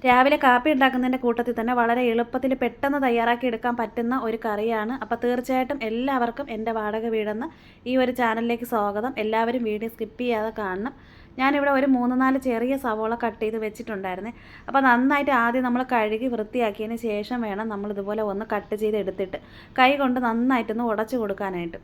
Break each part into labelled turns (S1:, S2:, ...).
S1: രാവിലെ കാപ്പി ഉണ്ടാക്കുന്നതിൻ്റെ കൂട്ടത്തിൽ തന്നെ വളരെ എളുപ്പത്തിൽ പെട്ടെന്ന് തയ്യാറാക്കി എടുക്കാൻ പറ്റുന്ന ഒരു കറിയാണ്. അപ്പോൾ തീർച്ചയായിട്ടും എല്ലാവർക്കും എൻ്റെ വാടക വീടെന്ന ഈ ഒരു ചാനലിലേക്ക് സ്വാഗതം. എല്ലാവരും വീഡിയോ സ്കിപ്പ് ചെയ്യാതെ കാണണം. ഞാനിവിടെ ഒരു 3-4 ചെറിയ സവോള കട്ട് ചെയ്ത് വെച്ചിട്ടുണ്ടായിരുന്നേ. അപ്പോൾ നന്നായിട്ട് ആദ്യം നമ്മൾ കഴുകി വൃത്തിയാക്കിയതിന് ശേഷം വേണം നമ്മൾ ഇതുപോലെ ഒന്ന് കട്ട് ചെയ്ത് എടുത്തിട്ട് കൈ കൊണ്ട് നന്നായിട്ടൊന്ന് ഉടച്ചു കൊടുക്കാനായിട്ട്.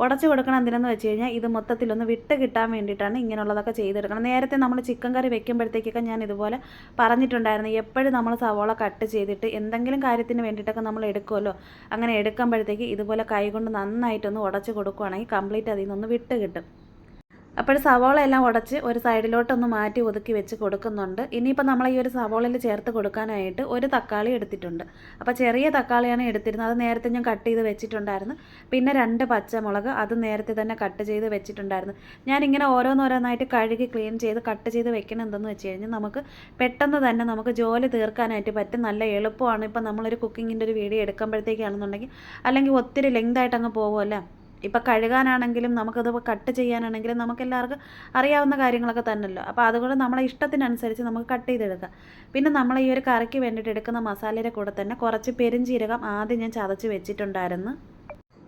S1: ഉടച്ച് കൊടുക്കണം എന്തിനെന്ന് വെച്ച് കഴിഞ്ഞാൽ ഇത് മൊത്തത്തിലൊന്ന് വിട്ട് കിട്ടാൻ വേണ്ടിയിട്ടാണ് ഇങ്ങനെയുള്ളതൊക്കെ ചെയ്തെടുക്കണം. നേരത്തെ നമ്മൾ ചിക്കൻ കറി വെക്കുമ്പോഴത്തേക്കൊക്കെ ഞാൻ ഇതുപോലെ പറഞ്ഞിട്ടുണ്ടായിരുന്നു, എപ്പോഴും നമ്മൾ സവോള കട്ട് ചെയ്തിട്ട് എന്തെങ്കിലും കാര്യത്തിന് വേണ്ടിയിട്ടൊക്കെ നമ്മൾ എടുക്കുമല്ലോ, അങ്ങനെ എടുക്കുമ്പോഴത്തേക്ക് ഇതുപോലെ കൈ കൊണ്ട് നന്നായിട്ടൊന്ന് ഉടച്ച് കൊടുക്കുകയാണെങ്കിൽ കംപ്ലീറ്റ് അതിൽ നിന്നൊന്ന് വിട്ട് കിട്ടും. അപ്പോൾ സവോള എല്ലാം ഉടച്ച് ഒരു സൈഡിലോട്ടൊന്ന് മാറ്റി ഒതുക്കി വെച്ച് കൊടുക്കുന്നുണ്ട്. ഇനിയിപ്പോൾ നമ്മൾ ഈ ഒരു സവോളയിൽ ചേർത്ത് കൊടുക്കാനായിട്ട് ഒരു തക്കാളി എടുത്തിട്ടുണ്ട്. അപ്പോൾ ചെറിയ തക്കാളിയാണ് എടുത്തിരുന്നത്, അത് നേരത്തെ ഞാൻ കട്ട് ചെയ്ത് വെച്ചിട്ടുണ്ടായിരുന്നു. പിന്നെ 2 പച്ചമുളക് അത് നേരത്തെ തന്നെ കട്ട് ചെയ്ത് വെച്ചിട്ടുണ്ടായിരുന്നു. ഞാനിങ്ങനെ ഓരോന്നോരോന്നായിട്ട് കഴുകി ക്ലീൻ ചെയ്ത് കട്ട് ചെയ്ത് വെക്കണം. എന്തെന്ന് വെച്ച് കഴിഞ്ഞാൽ നമുക്ക് പെട്ടെന്ന് തന്നെ നമുക്ക് ജോലി തീർക്കാനായിട്ട് പറ്റും. നല്ല എളുപ്പമാണ്. ഇപ്പം നമ്മളൊരു കുക്കിങ്ങിൻ്റെ ഒരു വീഡിയോ എടുക്കുമ്പോഴത്തേക്കാണെന്നുണ്ടെങ്കിൽ അല്ലെങ്കിൽ ഒത്തിരി ലെങ്തായിട്ട് അങ്ങ് പോകുമല്ലോ. ഇപ്പം കഴുകാനാണെങ്കിലും നമുക്കത് കട്ട് ചെയ്യാനാണെങ്കിലും നമുക്കെല്ലാവർക്കും അറിയാവുന്ന കാര്യങ്ങളൊക്കെ തന്നെയല്ലോ. അപ്പോൾ അതുകൊണ്ട് നമ്മളെ ഇഷ്ടത്തിനനുസരിച്ച് നമുക്ക് കട്ട് ചെയ്തെടുക്കാം. പിന്നെ നമ്മൾ ഈ ഒരു കറിക്ക് വേണ്ടിയിട്ട് എടുക്കുന്ന മസാലയുടെ കൂടെ തന്നെ കുറച്ച് പെരുംജീരകം ആദ്യം ഞാൻ ചതച്ച് വെച്ചിട്ടുണ്ടായിരുന്നു.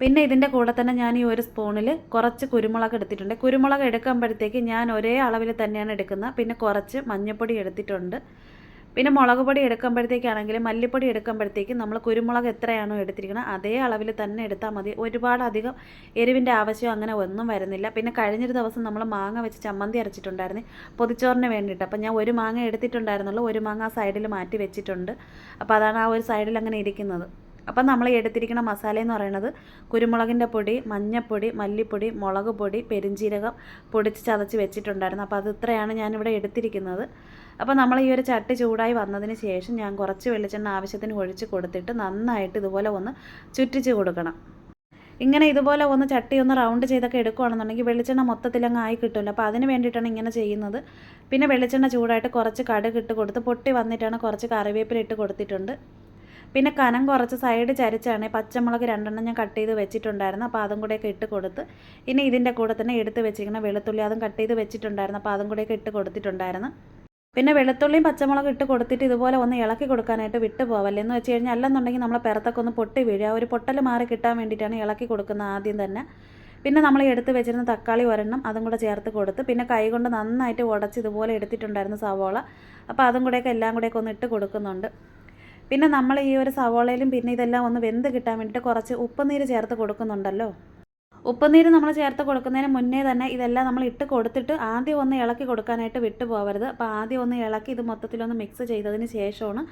S1: പിന്നെ ഇതിൻ്റെ കൂടെ തന്നെ ഞാൻ ഈ ഒരു സ്പൂണിൽ കുറച്ച് കുരുമുളക് എടുത്തിട്ടുണ്ട്. കുരുമുളക് എടുക്കുമ്പോഴത്തേക്ക് ഞാൻ ഒരേ അളവിൽ തന്നെയാണ് എടുക്കുന്നത്. പിന്നെ കുറച്ച് മഞ്ഞൾപ്പൊടി എടുത്തിട്ടുണ്ട്. പിന്നെ മുളക് പൊടി എടുക്കുമ്പോഴത്തേക്കാണെങ്കിലും മല്ലിപ്പൊടി എടുക്കുമ്പോഴത്തേക്കും നമ്മൾ കുരുമുളക് എത്രയാണോ എടുത്തിരിക്കുന്നത് അതേ അളവിൽ തന്നെ എടുത്താൽ മതി. ഒരുപാട് അധികം എരിവിൻ്റെ ആവശ്യം അങ്ങനെ ഒന്നും വരുന്നില്ല. പിന്നെ കഴിഞ്ഞൊരു ദിവസം നമ്മൾ മാങ്ങ വെച്ച് ചമ്മന്തി അരച്ചിട്ടുണ്ടായിരുന്നു പൊതിച്ചോറിന് വേണ്ടിയിട്ട്. അപ്പോൾ ഞാൻ ഒരു മാങ്ങ എടുത്തിട്ടുണ്ടായിരുന്നുള്ളൂ, ഒരു മാങ്ങ ആ സൈഡിൽ മാറ്റി വെച്ചിട്ടുണ്ട്. അപ്പോൾ അതാണ് ആ ഒരു സൈഡിൽ അങ്ങനെ ഇരിക്കുന്നത്. അപ്പം നമ്മൾ എടുത്തിരിക്കുന്ന മസാല എന്ന് പറയുന്നത് കുരുമുളകിൻ്റെ പൊടി, മഞ്ഞൾപ്പൊടി, മല്ലിപ്പൊടി, മുളക് പൊടി, പെരുംജീരകം പൊടിച്ച് ചതച്ച് വെച്ചിട്ടുണ്ടായിരുന്നു. അപ്പോൾ അത് ഇത്രയാണ് ഞാനിവിടെ എടുത്തിരിക്കുന്നത്. അപ്പോൾ നമ്മൾ ഈ ഒരു ചട്ടി ചൂടായി വന്നതിന് ശേഷം ഞാൻ കുറച്ച് വെളിച്ചെണ്ണ ആവശ്യത്തിന് ഒഴിച്ച് കൊടുത്തിട്ട് നന്നായിട്ട് ഇതുപോലെ ഒന്ന് ചുറ്റിച്ച് കൊടുക്കണം. ഇങ്ങനെ ഇതുപോലെ ഒന്ന് ചട്ടി ഒന്ന് റൗണ്ട് ചെയ്തൊക്കെ എടുക്കുകയാണെന്നുണ്ടെങ്കിൽ വെളിച്ചെണ്ണ മൊത്തത്തിലങ്ങ് ആയി കിട്ടുമല്ലോ. അപ്പോൾ അതിന് വേണ്ടിയിട്ടാണ് ഇങ്ങനെ ചെയ്യുന്നത്. പിന്നെ വെളിച്ചെണ്ണ ചൂടായിട്ട് കുറച്ച് കടുക് ഇട്ട് കൊടുത്ത് പൊട്ടി വന്നിട്ടാണ് കുറച്ച് കറിവേപ്പില ഇട്ട് കൊടുത്തിട്ടുണ്ട്. പിന്നെ കനം കുറച്ച് സൈഡ് ചരിച്ചാണ് പച്ചമുളക് 2 ഞാൻ കട്ട് ചെയ്ത് വെച്ചിട്ടുണ്ടായിരുന്നു. അപ്പോൾ അതും കൂടെയൊക്കെ ഇട്ട് കൊടുത്ത് ഇനി ഇതിൻ്റെ കൂടെ തന്നെ എടുത്ത് വെച്ചിരിക്കുന്ന വെളുത്തുള്ളി അതും കട്ട് ചെയ്ത് വെച്ചിട്ടുണ്ടായിരുന്നു. അപ്പോൾ അതും കൂടെയൊക്കെ ഇട്ട് കൊടുത്തിട്ടുണ്ടായിരുന്നു. പിന്നെ വെളുത്തുള്ളിയും പച്ചമുളകും ഇട്ട് കൊടുത്തിട്ട് ഇതുപോലെ ഒന്ന് ഇളക്കി കൊടുക്കാനായിട്ട് വിട്ട് പോവല്ലേ. എന്ന് വെച്ച് കഴിഞ്ഞാൽ അല്ലെന്നുണ്ടെങ്കിൽ നമ്മൾ പിറത്തൊക്കെ ഒന്ന് പൊട്ടി വീഴുക, ഒരു പൊട്ടൽ മാറി കിട്ടാൻ വേണ്ടിയിട്ടാണ് ഇളക്കി കൊടുക്കുന്നത് ആദ്യം തന്നെ. പിന്നെ നമ്മൾ എടുത്ത് വെച്ചിരുന്ന തക്കാളി ഒരെണ്ണം അതും കൂടെ ചേർത്ത് കൊടുത്ത് പിന്നെ കൈ കൊണ്ട് നന്നായിട്ട് ഉടച്ച് ഇതുപോലെ എടുത്തിട്ടുണ്ടായിരുന്നു സവോള. അപ്പോൾ അതും കൂടെയൊക്കെ എല്ലാം കൂടെയൊക്കെ ഒന്ന് ഇട്ട് കൊടുക്കുന്നുണ്ട്. പിന്നെ നമ്മൾ ഈ ഒരു സവോളയിലും പിന്നെ ഇതെല്ലാം ഒന്ന് വെന്ത് കിട്ടാൻ വേണ്ടിയിട്ട് കുറച്ച് ഉപ്പുനീര് ചേർത്ത് കൊടുക്കുന്നുണ്ടല്ലോ. ഉപ്പുനീര് നമ്മൾ ചേർത്ത് കൊടുക്കുന്നതിന് മുന്നേ തന്നെ ഇതെല്ലാം നമ്മൾ ഇട്ട് കൊടുത്തിട്ട് ആദ്യം ഒന്ന് ഇളക്കി കൊടുക്കാനായിട്ട് വിട്ടു പോകരുത്. അപ്പോൾ ആദ്യം ഒന്ന് ഇളക്കി ഇത് മൊത്തത്തിലൊന്ന് മിക്സ് ചെയ്തതിന് ശേഷമാണ്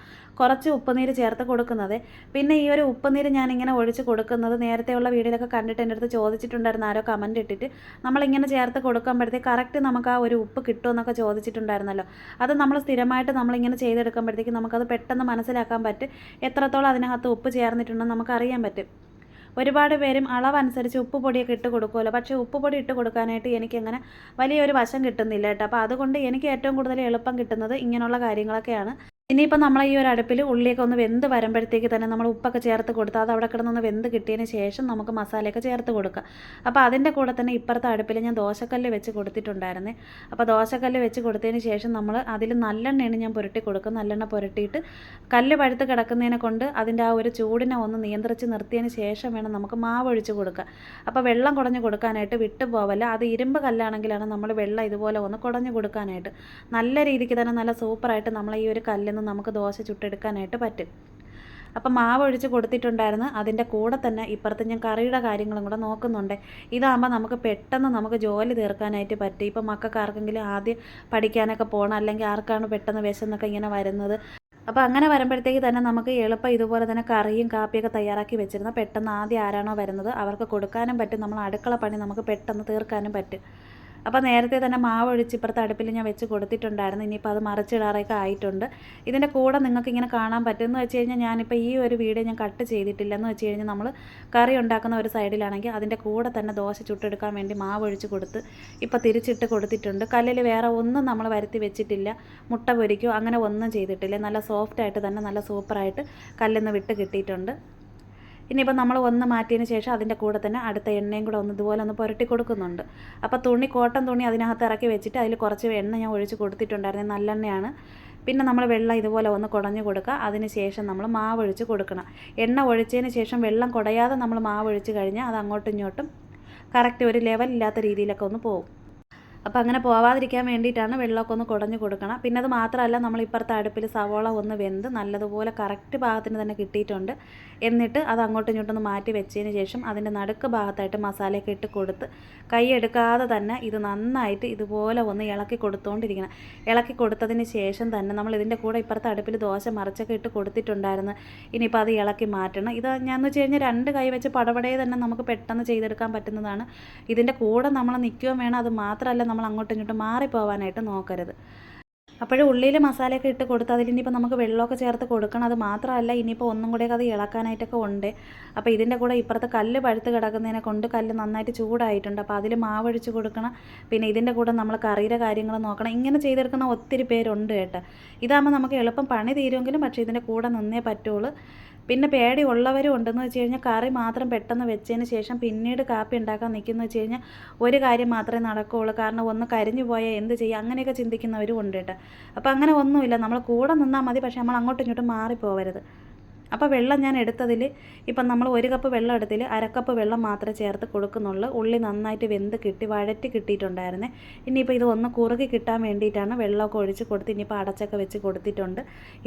S1: കുറച്ച് ഉപ്പുനീര് ചേർത്ത് കൊടുക്കുന്നത്. പിന്നെ ഈ ഒരു ഉപ്പുനീര് ഞാനിങ്ങനെ ഒഴിച്ച് കൊടുക്കുന്നത് നേരത്തെയുള്ള വീഡിയോയിലൊക്കെ കണ്ടിട്ട് എൻ്റെ അടുത്ത് ചോദിച്ചിട്ടുണ്ടായിരുന്നു ആരോ കമൻറ്റ് ഇട്ടിട്ട്, നമ്മളിങ്ങനെ ചേർത്ത് കൊടുക്കുമ്പോഴത്തേക്ക് കറക്റ്റ് നമുക്ക് ആ ഒരു ഉപ്പ് കിട്ടുമെന്നൊക്കെ ചോദിച്ചിട്ടുണ്ടായിരുന്നല്ലോ. അത് നമ്മൾ സ്ഥിരമായിട്ട് നമ്മളിങ്ങനെ ചെയ്തെടുക്കുമ്പോഴത്തേക്ക് നമുക്കത് പെട്ടെന്ന് മനസ്സിലാക്കാൻ പറ്റും എത്രത്തോളം അതിനകത്ത് ഉപ്പ് ചേർന്നിട്ടുണ്ടെന്ന് നമുക്കറിയാൻ പറ്റും. ഒരുപാട് പേരും അളവനുസരിച്ച് ഉപ്പ് പൊടിയൊക്കെ ഇട്ട് കൊടുക്കുമല്ലോ, പക്ഷേ ഉപ്പ് പൊടി ഇട്ട് കൊടുക്കാനായിട്ട് എനിക്കങ്ങനെ വലിയൊരു വശം കിട്ടുന്നില്ല കേട്ടോ. അപ്പോൾ അതുകൊണ്ട് എനിക്ക് ഏറ്റവും കൂടുതൽ എളുപ്പം കിട്ടുന്നത് ഇങ്ങനെയുള്ള കാര്യങ്ങളൊക്കെയാണ്. ഇനിയിപ്പോൾ നമ്മൾ ഈ ഒരു അടുപ്പിൽ ഉള്ളിയൊക്കെ ഒന്ന് വെന്ത് വരുമ്പോഴത്തേക്ക് തന്നെ നമ്മൾ ഉപ്പൊക്കെ ചേർത്ത് കൊടുത്താൽ അത് അവിടെ കിടന്നൊന്ന് വെന്ത് കിട്ടിയതിന് ശേഷം നമുക്ക് മസാലയൊക്കെ ചേർത്ത് കൊടുക്കുക. അപ്പോൾ അതിൻ്റെ കൂടെ തന്നെ ഇപ്പുറത്തെ അടുപ്പിൽ ഞാൻ ദോശക്കല്ല് വെച്ച് കൊടുത്തിട്ടുണ്ടായിരുന്നേ. അപ്പോൾ ദോശക്കല്ല് വെച്ച് കൊടുത്തതിന് ശേഷം നമ്മൾ അതിൽ നല്ലെണ്ണയാണ് ഞാൻ പുരട്ടി കൊടുക്കും. നല്ലെണ്ണ പുരട്ടിയിട്ട് കല്ല് പഴുത്ത് കിടക്കുന്നതിനെ കൊണ്ട് അതിൻ്റെ ആ ഒരു ചൂടിനെ ഒന്ന് നിയന്ത്രിച്ച് നിർത്തിയതിന് ശേഷം വേണം നമുക്ക് മാവ് ഒഴിച്ച് കൊടുക്കുക. അപ്പോൾ വെള്ളം കുടഞ്ഞ് കൊടുക്കാനായിട്ട് വിട്ടു പോവല്ല. അത് ഇരുമ്പ് കല്ലാണെങ്കിലാണ് നമ്മൾ വെള്ളം ഇതുപോലെ ഒന്ന് കുടഞ്ഞ് കൊടുക്കാനായിട്ട് നല്ല രീതിക്ക് തന്നെ നല്ല സൂപ്പറായിട്ട് നമ്മൾ ഈ ഒരു കല്ലിൽ നമുക്ക് ദോശ ചുട്ടെടുക്കാനായിട്ട് പറ്റും. അപ്പം മാവ് ഒഴിച്ച് കൊടുത്തിട്ടുണ്ടായിരുന്നു. അതിൻ്റെ കൂടെ തന്നെ ഇപ്പുറത്ത് ഞാൻ കറിയുടെ കാര്യങ്ങളും കൂടെ നോക്കുന്നുണ്ട്. ഇതാകുമ്പോൾ നമുക്ക് പെട്ടെന്ന് നമുക്ക് ജോലി തീർക്കാനായിട്ട് പറ്റും. ഇപ്പം മക്കൾക്ക് ആർക്കെങ്കിലും ആദ്യം പഠിക്കാനൊക്കെ പോകണം, അല്ലെങ്കിൽ ആർക്കാണ് പെട്ടെന്ന് വിശന്നൊക്കെ ഇങ്ങനെ വരുന്നത്. അപ്പോൾ അങ്ങനെ വരുമ്പോഴത്തേക്ക് തന്നെ നമുക്ക് എളുപ്പം ഇതുപോലെ തന്നെ കറിയും കാപ്പിയൊക്കെ തയ്യാറാക്കി വെച്ചിരുന്ന പെട്ടെന്ന് ആദ്യം ആരാണോ വരുന്നത് അവർക്ക് കൊടുക്കാനും പറ്റും. നമ്മൾ അടുക്കള പണി നമുക്ക് പെട്ടെന്ന് തീർക്കാനും പറ്റും. അപ്പോൾ നേരത്തെ തന്നെ മാവ് ഒഴിച്ച് ഇപ്പുറത്തെ അടുപ്പിൽ ഞാൻ വെച്ച് കൊടുത്തിട്ടുണ്ടായിരുന്നു. ഇനിയിപ്പോൾ അത് മറിച്ചിടാറൊക്കെ ആയിട്ടുണ്ട്. ഇതിൻ്റെ കൂടെ നിങ്ങൾക്ക് ഇങ്ങനെ കാണാൻ പറ്റുമെന്ന് വെച്ച് കഴിഞ്ഞാൽ ഞാനിപ്പോൾ ഈ ഒരു വീഡിയോ ഞാൻ കട്ട് ചെയ്തിട്ടില്ല. എന്ന് വെച്ച് കഴിഞ്ഞാൽ നമ്മൾ കറി ഉണ്ടാക്കുന്ന ഒരു സൈഡിലാണെങ്കിൽ അതിൻ്റെ കൂടെ തന്നെ ദോശ ചുട്ടെടുക്കാൻ വേണ്ടി മാവ് ഒഴിച്ച് കൊടുത്ത് ഇപ്പോൾ തിരിച്ചിട്ട് കൊടുത്തിട്ടുണ്ട്. കല്ലിൽ വേറെ ഒന്നും നമ്മൾ വരുത്തി വെച്ചിട്ടില്ല, മുട്ട പൊരിക്കോ അങ്ങനെ ഒന്നും ചെയ്തിട്ടില്ല. നല്ല സോഫ്റ്റായിട്ട് തന്നെ നല്ല സൂപ്പറായിട്ട് കല്ലിൽ നിന്ന് വിട്ട് കിട്ടിയിട്ടുണ്ട്. ഇനിയിപ്പോൾ നമ്മൾ ഒന്ന് മാറ്റിയതിന് ശേഷം അതിൻ്റെ കൂടെ തന്നെ അടുത്ത എണ്ണയും കൂടെ ഒന്ന് ഇതുപോലെ ഒന്ന് പുരട്ടി കൊടുക്കുന്നുണ്ട്. അപ്പോൾ തുണി, കോട്ടൺ തുണി അതിനകത്ത് ഇറക്കി വെച്ചിട്ട് അതിൽ കുറച്ച് എണ്ണ ഞാൻ ഒഴിച്ച് കൊടുത്തിട്ടുണ്ടായിരുന്നു. നല്ലെണ്ണയാണ്. പിന്നെ നമ്മൾ വെള്ളം ഇതുപോലെ ഒന്ന് കുടഞ്ഞു കൊടുക്കുക. അതിന് ശേഷം നമ്മൾ മാവ് ഒഴിച്ച് കൊടുക്കണം. എണ്ണ ഒഴിച്ചതിന് ശേഷം വെള്ളം കുടയാതെ നമ്മൾ മാവ് ഒഴിച്ച് കഴിഞ്ഞാൽ അത് അങ്ങോട്ടും ഇങ്ങോട്ടും കറക്റ്റ് ഒരു ലെവലില്ലാത്ത രീതിയിലൊക്കെ ഒന്ന് പോകും. അപ്പോൾ അങ്ങനെ പോവാതിരിക്കാൻ വേണ്ടിയിട്ടാണ് വെള്ളമൊക്കെ ഒന്ന് കുടഞ്ഞു കൊടുക്കണം. പിന്നെ അത് മാത്രമല്ല, നമ്മൾ ഇപ്പുറത്തെ അടുപ്പിൽ സവോള ഒന്ന് വെന്ത് നല്ലതുപോലെ കറക്റ്റ് ഭാഗത്തിന് തന്നെ കിട്ടിയിട്ടുണ്ട്. എന്നിട്ട് അത് അങ്ങോട്ടും ഇങ്ങോട്ടൊന്ന് മാറ്റി വെച്ചതിന് ശേഷം അതിൻ്റെ നടുക്ക് ഭാഗത്തായിട്ട് മസാലയൊക്കെ ഇട്ട് കൊടുത്ത് കൈ എടുക്കാതെ തന്നെ ഇത് നന്നായിട്ട് ഇതുപോലെ ഒന്ന് ഇളക്കി കൊടുത്തുകൊണ്ടിരിക്കണം. ഇളക്കി കൊടുത്തതിന് ശേഷം തന്നെ നമ്മൾ ഇതിൻ്റെ കൂടെ ഇപ്പുറത്തെ അടുപ്പിൽ ദോശ മറിച്ചൊക്കെ ഇട്ട് കൊടുത്തിട്ടുണ്ടായിരുന്നു. ഇനിയിപ്പോൾ അത് ഇളക്കി മാറ്റണം. ഇത് ഞാനെന്ന് വെച്ച് കഴിഞ്ഞാൽ 2 കൈ വെച്ച് പടപടേ തന്നെ നമുക്ക് പെട്ടെന്ന് ചെയ്തെടുക്കാൻ പറ്റുന്നതാണ്. ഇതിൻ്റെ കൂടെ നമ്മൾ നിൽക്കുകയും വേണം. അത് മാത്രമല്ല, നമ്മൾ അങ്ങോട്ടും ഇങ്ങോട്ടും മാറിപ്പോവാനായിട്ട് നോക്കരുത്. അപ്പോഴും ഉള്ളിയിൽ മസാലയൊക്കെ ഇട്ട് കൊടുത്ത് അതിലിനിയിപ്പോൾ നമുക്ക് വെള്ളമൊക്കെ ചേർത്ത് കൊടുക്കണം. അത് മാത്രമല്ല, ഇനിയിപ്പോൾ ഒന്നും കൂടെയൊക്കെ അത് ഇളക്കാനായിട്ടൊക്കെ ഉണ്ട്. അപ്പോൾ ഇതിൻ്റെ കൂടെ ഇപ്പുറത്ത് കല്ല് പഴുത്ത് കിടക്കുന്നതിനെ കൊണ്ട് കല്ല് നന്നായിട്ട് ചൂടായിട്ടുണ്ട്. അപ്പോൾ അതിൽ മാവൊഴിച്ച് കൊടുക്കണം. പിന്നെ ഇതിൻ്റെ കൂടെ നമ്മൾ കറിയുടെ കാര്യങ്ങൾ നോക്കണം. ഇങ്ങനെ ചെയ്തെടുക്കുന്ന ഒത്തിരി പേരുണ്ട് കേട്ടോ. ഇതാകുമ്പോൾ നമുക്ക് എളുപ്പം പണി തീരുമെങ്കിലും പക്ഷേ ഇതിൻ്റെ കൂടെ നിന്നേ പറ്റുള്ളൂ. പിന്നെ പേടി ഉള്ളവരും ഉണ്ടെന്ന് വെച്ച് കഴിഞ്ഞാൽ കറി മാത്രം പെട്ടെന്ന് വെച്ചതിന് ശേഷം പിന്നീട് കാപ്പി ഉണ്ടാക്കാൻ നിൽക്കുന്നു വെച്ച് കഴിഞ്ഞാൽ ഒരു കാര്യം മാത്രമേ നടക്കുകയുള്ളൂ. കാരണം ഒന്ന് കരിഞ്ഞു പോയാൽ എന്ത് ചെയ്യുക, അങ്ങനെയൊക്കെ ചിന്തിക്കുന്നവരും ഉണ്ട് കേട്ടോ. അപ്പോൾ അങ്ങനെ ഒന്നുമില്ല, നമ്മൾ കൂടെ നിന്നാൽ മതി. പക്ഷേ നമ്മൾ അങ്ങോട്ടും ഇങ്ങോട്ടും മാറിപ്പോവരുത്. അപ്പോൾ വെള്ളം ഞാൻ എടുത്തതിൽ ഇപ്പം നമ്മൾ 1 കപ്പ് വെള്ളം എടുത്തതിൽ 1/2 കപ്പ് വെള്ളം മാത്രമേ ചേർത്ത് കൊടുക്കുന്നുള്ളൂ. ഉള്ളി നന്നായിട്ട് വെന്ത് കിട്ടി വഴറ്റി കിട്ടിയിട്ടുണ്ടായിരുന്നേ. ഇനിയിപ്പോൾ ഇത് ഒന്ന് കുറുകി കിട്ടാൻ വേണ്ടിയിട്ടാണ് വെള്ളമൊക്കെ ഒഴിച്ച് കൊടുത്ത് ഇനിയിപ്പോൾ അടച്ചൊക്കെ വെച്ച് കൊടുത്തിട്ടുണ്ട്.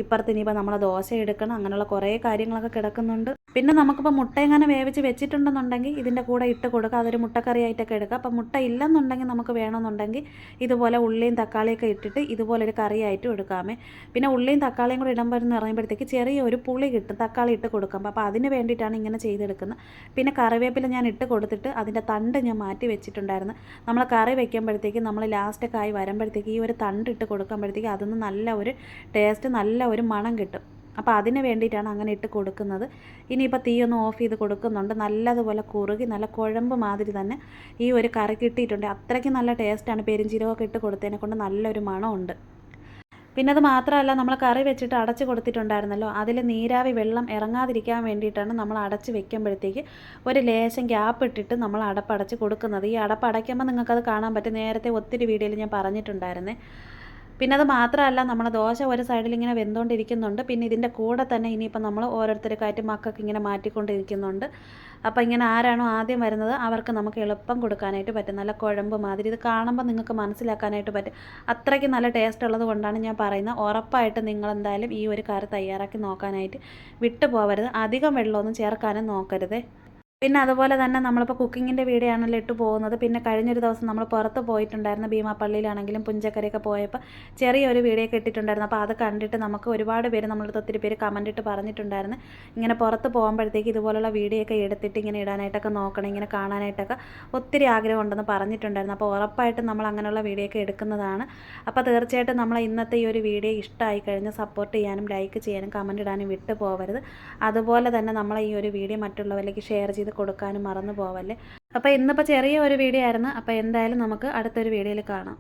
S1: ഇപ്പുറത്ത് ഇനിയിപ്പോൾ നമ്മൾ ദോശ എടുക്കണം. അങ്ങനെയുള്ള കുറേ കാര്യങ്ങളൊക്കെ കിടക്കുന്നുണ്ട്. പിന്നെ നമുക്കിപ്പോൾ മുട്ട എങ്ങനെ വേവിച്ച് വെച്ചിട്ടുണ്ടെന്നുണ്ടെങ്കിൽ ഇതിൻ്റെ കൂടെ ഇട്ട് കൊടുക്കുക. അതൊരു മുട്ടക്കറിയായിട്ടൊക്കെ എടുക്കുക. അപ്പോൾ മുട്ട ഇല്ലെന്നുണ്ടെങ്കിൽ നമുക്ക് വേണമെന്നുണ്ടെങ്കിൽ ഇതുപോലെ ഉള്ളിയും തക്കാളിയൊക്കെ ഇട്ടിട്ട് ഇതുപോലൊരു കറിയായിട്ടും എടുക്കാമേ. പിന്നെ ഉള്ളിയും തക്കാളിയും കൂടെ ഇടുമ്പോൾ എന്ന് പറയുമ്പോഴത്തേക്ക് ചെറിയൊരു പുളി കിട്ടും തക്കാളി ഇട്ട് കൊടുക്കാം. അപ്പോൾ അതിന് വേണ്ടിയിട്ടാണ് ഇങ്ങനെ ചെയ്തെടുക്കുന്നത്. പിന്നെ കറിവേപ്പില ഞാൻ ഇട്ട് കൊടുത്തിട്ട് അതിൻ്റെ തണ്ട് ഞാൻ മാറ്റി വെച്ചിട്ടുണ്ടായിരുന്നു. നമ്മൾ കറി വയ്ക്കുമ്പോഴത്തേക്ക് നമ്മൾ ലാസ്റ്റൊക്കെ ആയി വരുമ്പോഴത്തേക്ക് ഈ ഒരു തണ്ട് ഇട്ട് കൊടുക്കുമ്പോഴത്തേക്ക് അതിന് നല്ല ഒരു ടേസ്റ്റ്, നല്ല ഒരു മണം കിട്ടും. അപ്പോൾ അതിന് വേണ്ടിയിട്ടാണ് അങ്ങനെ ഇട്ട് കൊടുക്കുന്നത്. ഇനിയിപ്പോൾ തീ ഒന്ന് ഓഫ് ചെയ്ത് കൊടുക്കുന്നുണ്ട്. നല്ലതുപോലെ കുറുകി നല്ല കുഴമ്പ് മാതിരി തന്നെ ഈ ഒരു കറി കിട്ടിയിട്ടുണ്ട്. അത്രയ്ക്ക് നല്ല ടേസ്റ്റാണ്. പെരിഞ്ചീരകമൊക്കെ ഇട്ട് കൊടുത്തതിനെ കൊണ്ട് നല്ലൊരു മണമുണ്ട്. പിന്നെ അത് മാത്രമല്ല, നമ്മൾ കറി വെച്ചിട്ട് അടച്ച് കൊടുത്തിട്ടുണ്ടായിരുന്നല്ലോ, അതിൽ നീരാവി വെള്ളം ഇറങ്ങാതിരിക്കാൻ വേണ്ടിയിട്ടാണ് നമ്മൾ അടച്ച് വെക്കുമ്പോഴത്തേക്ക് ഒരു ലേശം ഗ്യാപ്പ് ഇട്ടിട്ട് നമ്മൾ അടപ്പടച്ച് കൊടുക്കുന്നത്. ഈ അടപ്പടയ്ക്കുമ്പോൾ നിങ്ങൾക്കത് കാണാൻ പറ്റും. നേരത്തെ ഒത്തിരി വീഡിയോയിൽ ഞാൻ പറഞ്ഞിട്ടുണ്ടായിരുന്നേ. പിന്നെ അത് മാത്രമല്ല, നമ്മുടെ ദോശ ഒരു സൈഡിൽ ഇങ്ങനെ വെന്തുകൊണ്ടിരിക്കുന്നുണ്ട്. പിന്നെ ഇതിൻ്റെ കൂടെ തന്നെ ഇനിയിപ്പോൾ നമ്മൾ ഓരോരുത്തർക്കായിട്ട് മക്കൾക്ക് ഇങ്ങനെ മാറ്റിക്കൊണ്ടിരിക്കുന്നുണ്ട്. അപ്പോൾ ഇങ്ങനെ ആരാണോ ആദ്യം വരുന്നത് അവർക്ക് നമുക്ക് എളുപ്പം കൊടുക്കാനായിട്ട് പറ്റും. നല്ല കുഴമ്പ് മാതിരി. ഇത് കാണുമ്പോൾ നിങ്ങൾക്ക് മനസ്സിലാക്കാനായിട്ട് പറ്റും. അത്രയ്ക്ക് നല്ല ടേസ്റ്റ് ഉള്ളത് കൊണ്ടാണ് ഞാൻ പറയുന്നത്. ഉറപ്പായിട്ട് നിങ്ങളെന്തായാലും ഈ ഒരു കറി തയ്യാറാക്കി നോക്കാനായിട്ട് വിട്ടു പോകരുത്. അധികം വെള്ളമൊന്നും ചേർക്കാനും നോക്കരുത്. പിന്നെ അതുപോലെ തന്നെ നമ്മളിപ്പോൾ കുക്കിങ്ങിൻ്റെ വീഡിയോ ആണല്ലോ ഇട്ട് പോകുന്നത്. പിന്നെ കഴിഞ്ഞൊരു ദിവസം നമ്മൾ പുറത്ത് പോയിട്ടുണ്ടായിരുന്നു. ഭീമാപ്പള്ളിയിലാണെങ്കിലും പുഞ്ചക്കരയൊക്കെ പോയപ്പോൾ ചെറിയൊരു വീഡിയോ ഒക്കെ ഇട്ടിട്ടുണ്ടായിരുന്നു. അപ്പോൾ അത് കണ്ടിട്ട് നമുക്ക് ഒരുപാട് പേര് നമ്മളടുത്ത് ഒത്തിരി പേര് കമൻറ്റ് ഇട്ട് പറഞ്ഞിട്ടുണ്ടായിരുന്നു, ഇങ്ങനെ പുറത്ത് പോകുമ്പോഴത്തേക്ക് ഇതുപോലുള്ള വീഡിയോ ഒക്കെ എടുത്തിട്ട് ഇങ്ങനെ ഇടാനായിട്ടൊക്കെ നോക്കണം, ഇങ്ങനെ കാണാനായിട്ടൊക്കെ ഒത്തിരി ആഗ്രഹമുണ്ടെന്ന് പറഞ്ഞിട്ടുണ്ടായിരുന്നു. അപ്പോൾ ഉറപ്പായിട്ടും നമ്മൾ അങ്ങനെയുള്ള വീഡിയോ ഒക്കെ എടുക്കുന്നതാണ്. അപ്പോൾ തീർച്ചയായിട്ടും നമ്മൾ ഇന്നത്തെ ഈ ഒരു വീഡിയോ ഇഷ്ടമായി കഴിഞ്ഞാൽ സപ്പോർട്ട് ചെയ്യാനും ലൈക്ക് ചെയ്യാനും കമൻറ്റ് ഇടാനും വിട്ടു പോകരുത്. അതുപോലെ തന്നെ നമ്മൾ ഈ ഒരു വീഡിയോ മറ്റുള്ളവരിലേക്ക് ഷെയർ ചെയ്ത് കൊടുക്കാനും മറന്നു പോവല്ലേ. അപ്പോൾ ഇന്നിപ്പോൾ ചെറിയ ഒരു വീഡിയോ ആയിരുന്നു. അപ്പോൾ എന്തായാലും നമുക്ക് അടുത്തൊരു വീഡിയോയിൽ കാണാം.